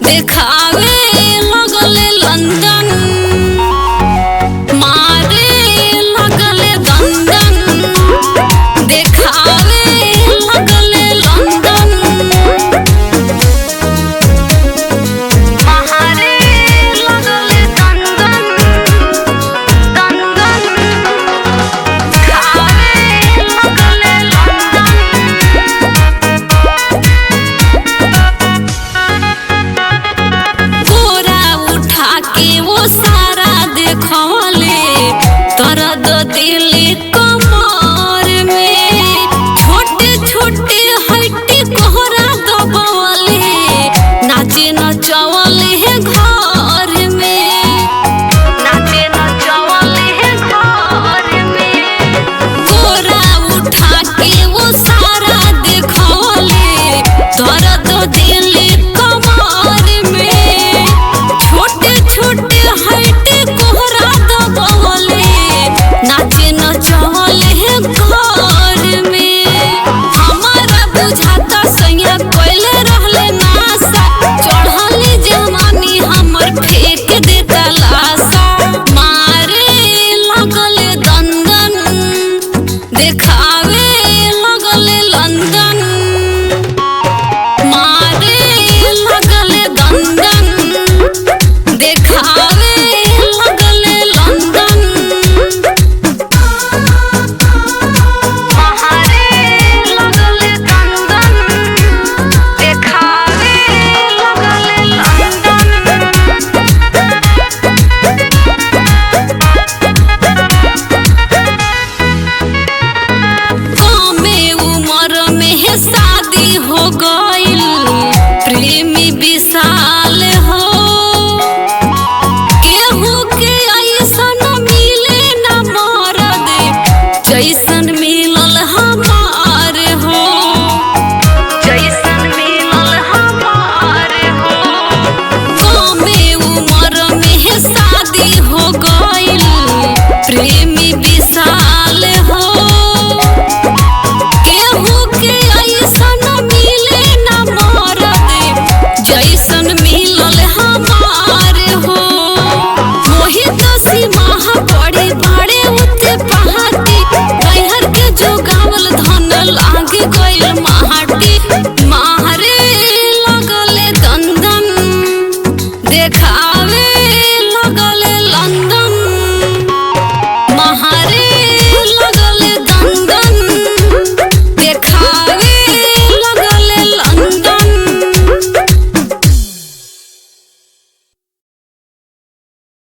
देखावे लगले लंदन, मारे लगले दंदन, देखावे लगले लंदन, मारे लगले दंदन, दंदन, देखावे लगले लंदन। के वो सारा देखले दर्द दिल कमर में, छोटे छोटे हड्डी कोहरा दबवले, नाचे नचवले है घर में, नाचे नचवले है घर में। गोरा उठा के वो सारा देखले दर्द दिल कमर में, छोटे हड्डी कोहरा दबवले, नाचे नचवले है घर में। हमारा बुझाता सैया कोइले रहले नासा, चढ़ली जवानी हमर फेंक देता लाशा, मारे लगले दंदन, देखावे लगले लंदन, मारे लगले दंदन, देखावे लगले लंदन, मारे लगले दंदन, देखावे लगले लंदन। कमे उम्र में शादी हो गइल, प्रेमी विशाल हो, जैसन मिलल हमार हो, जैसन मिलल हमार हो। कमे उम्र में शादी हो गइल, प्रेमी विशाल हो, केहू के ऐसन मिले न मरद, जैसन मिलल हमार हो। मोहित सीमा बड़े बड़े उते पहाड़ी, नैहर के जोगावल धन लाग गइल माटी।